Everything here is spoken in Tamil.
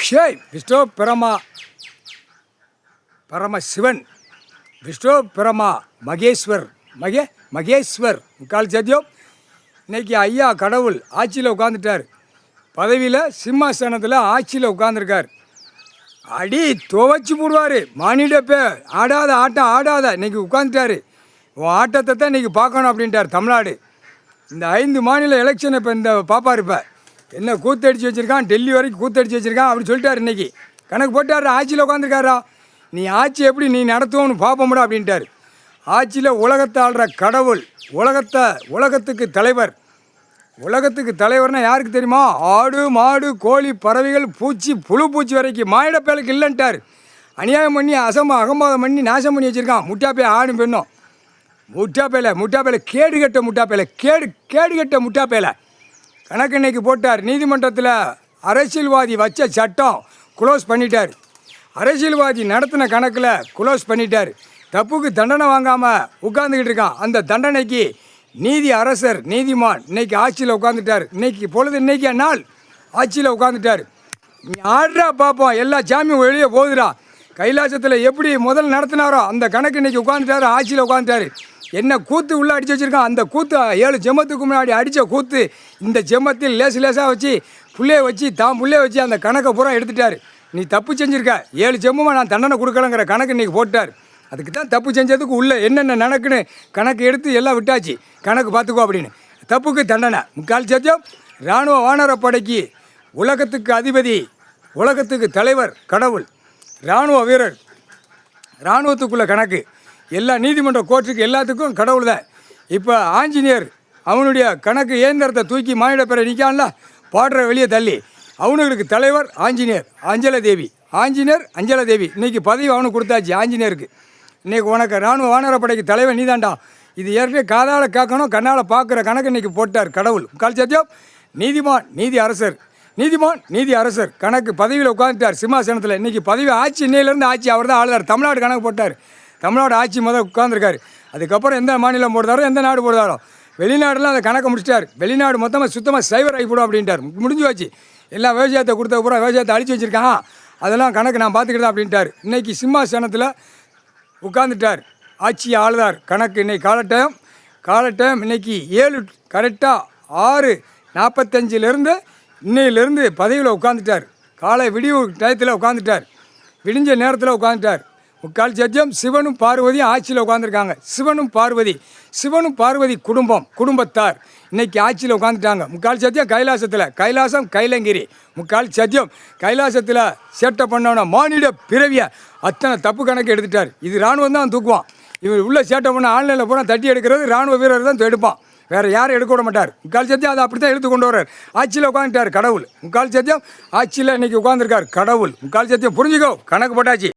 ஷேய் விஷ்ணு பிரமா பரமசிவன் விஷ்ணு பிரமா மகேஸ்வர் முக்கால் சத்தியம். இன்றைக்கி ஐயா கடவுள் ஆட்சியில் உட்காந்துட்டார். பதவியில் சிம்மாசனத்தில் ஆட்சியில் உட்காந்துருக்கார். அடி துவச்சி போடுவார். மானிடப்பே ஆடாத ஆட்டம் ஆடாத இன்றைக்கி உட்காந்துட்டார். உன் ஆட்டத்தை தான் இன்றைக்கி பார்க்கணும் அப்படின்ட்டார் தமிழ்நாடு. இந்த 5 மாநில எலெக்ஷன் இப்போ இந்த பாப்பார். இப்போ என்ன கூத்தடிச்சு வச்சுருக்கான், டெல்லி வரைக்கும் கூத்தடிச்சு வச்சுருக்கான் அப்படி சொல்லிட்டார். இன்றைக்கி கணக்கு போட்டார். ஆட்சியில் உட்காந்துருக்காரா, நீ ஆட்சி எப்படி நீ நடத்துவோன்னு பார்ப்போம்டா அப்படின்ட்டார். ஆட்சியில் உலகத்தை ஆள்ற கடவுள், உலகத்துக்கு தலைவர். உலகத்துக்கு தலைவர்னா யாருக்கு தெரியுமா? ஆடு மாடு கோழி பறவைகள் பூச்சி புழு பூச்சி வரைக்கும் மானிடப்பேலுக்கு இல்லைன்ட்டார். அநியாயம் பண்ணி அகம்பாதம் பண்ணி நாசம் பண்ணி வச்சுருக்கான். முட்டாப்பே ஆடும் பெண்ணும். முட்டாப்பேல கேடுகட்ட முட்டாப்பேல கணக்கு இன்னைக்கு போட்டார். நீதிமன்றத்தில் அரசியல்வாதி வச்ச சட்டம் குளோஸ் பண்ணிட்டார். அரசியல்வாதி நடத்தின கணக்கில் குளோஸ் பண்ணிட்டார். தப்புக்கு தண்டனை வாங்காமல் உட்காந்துக்கிட்டு இருக்கான். அந்த தண்டனைக்கு நீதி அரசர் நீதிமான் இன்னைக்கு ஆட்சியில் உட்காந்துட்டார். இன்னைக்கு நாள் ஆட்சியில் உட்காந்துட்டார். நீ ஆடுறா பார்ப்போம். எல்லா சாமியும் வெளியே போகுதுடா. கைலாசத்தில் எப்படி முதல் நடத்தினாரோ அந்த கணக்கு இன்னைக்கு உட்காந்துட்டார். ஆட்சியில் உட்காந்துட்டார். என்ன கூத்து உள்ளே அடித்து வச்சுருக்கான். அந்த கூத்து 7 ஜென்மத்துக்கு முன்னாடி அடித்த கூத்து இந்த ஜென்மத்தில் லேசாக வச்சு புள்ளைய வச்சு அந்த கணக்கை பூரா எடுத்துட்டார். நீ தப்பு செஞ்சுருக்க, 7 ஜென்மமாக நான் தண்டனை கொடுக்கலங்கிற கணக்கு இன்றைக்கி போட்டார். அதுக்கு தான் தப்பு செஞ்சதுக்கு உள்ளே என்னென்ன நடக்குன்னு கணக்கு எடுத்து எல்லாம் விட்டாச்சு. கணக்கு பார்த்துக்கோ அப்படின்னு. தப்புக்கு தண்டனை. முக்கால் சத்தியம். இராணுவ வானரப்படைக்கு உலகத்துக்கு அதிபதி, உலகத்துக்கு தலைவர் கடவுள். இராணுவ வீரர், இராணுவத்துக்குள்ள கணக்கு. எல்லா நீதிமன்ற கோர்ட்டுக்கு எல்லாத்துக்கும் கடவுள் தான். இப்போ ஆஞ்சநேயர் அவனுடைய கணக்கு இயந்திரத்தை தூக்கி மானிடப்பேரை நிற்கான்ல, பாடுற வெளியே தள்ளி அவனுங்களுக்கு தலைவர் ஆஞ்சநேயர் அஞ்சல தேவி. இன்றைக்கி பதவி அவனுக்கு கொடுத்தாச்சு ஆஞ்சநேயருக்கு. இன்றைக்கி உனக்கு இராணுவ வானரப்படைக்கு தலைவர் நீதாண்டா. இது ஏற்கனவே காதால் கேட்கணும் கண்ணால் பார்க்குற கணக்கு இன்றைக்கி போட்டார் கடவுள். முக்கால் சத்தியம். நீதிமான் நீதி அரசர் கணக்கு பதவியில் உட்காந்துட்டார் சிம்மாசனத்தில். இன்றைக்கி பதவி ஆட்சி இன்னையிலேருந்து ஆட்சி அவர் தான் ஆளுதார். தமிழ்நாடு கணக்கு போட்டார். தமிழ்நாடு ஆட்சி உட்காந்துருக்காரு. அதுக்கப்புறம் எந்த மாநிலம் போடுறாரோ எந்த நாடு போடுறாரோ வெளிநாடுலாம் அந்த கணக்கை முடிச்சிட்டார். வெளிநாடு மொத்தமாக சுத்தமாக சைவர் ஆகி போடும் அப்படின்ட்டார். முடிஞ்சு வச்சு எல்லாம் விவசாயத்தை கொடுத்த பூரா விவசாயத்தை அழிச்சு வச்சுருக்கான். அதெல்லாம் கணக்கு நான் பார்த்துக்கிட்டு தான் அப்படின்ட்டார். இன்றைக்கி சிம்மாசனத்தில் உட்காந்துட்டார். ஆட்சி ஆளுதார் கணக்கு. இன்றைக்கி கால டைம் இன்றைக்கி 7 கரெக்டாக 6:45 இன்னையிலேருந்து பதவியில் உட்காந்துட்டார். காலை விடிவு டயத்தில் உட்காந்துட்டார். விடிஞ்ச நேரத்தில் உட்காந்துட்டார். முக்கால் சத்தியம். சிவனும் பார்வதியும் ஆட்சியில் உட்காந்துருக்காங்க. சிவனும் பார்வதி குடும்பத்தார் இன்றைக்கி ஆட்சியில் உட்காந்துட்டாங்க. முக்கால் சத்தியம். கைலாசம் கைலங்கிரி. முக்கால் சத்தியம். கைலாசத்தில் சேட்டை பண்ணவன மானிட பிறவியை அத்தனை தப்பு கணக்கு எடுத்துட்டார். இது இராணுவம் தான் தூக்குவான். இவர் உள்ள சேட்டை பண்ண ஆன்லைனில் பூரா தட்டி எடுக்கிறது இராணுவ வீரர் தான் எடுப்பான். வேறு யாரும் எடுக்க விட மாட்டார். முக்கால் சத்தியம். அதை அப்படி தான் எடுத்து கொண்டு வர்றார். ஆட்சியில் உட்காந்துட்டார் கடவுள். முக்கால் சத்தியம். ஆட்சியில் இன்றைக்கி உட்காந்துருக்கார் கடவுள். முக்கால் சத்தியம். புரிஞ்சுக்கோ, கணக்கு போட்டாச்சு.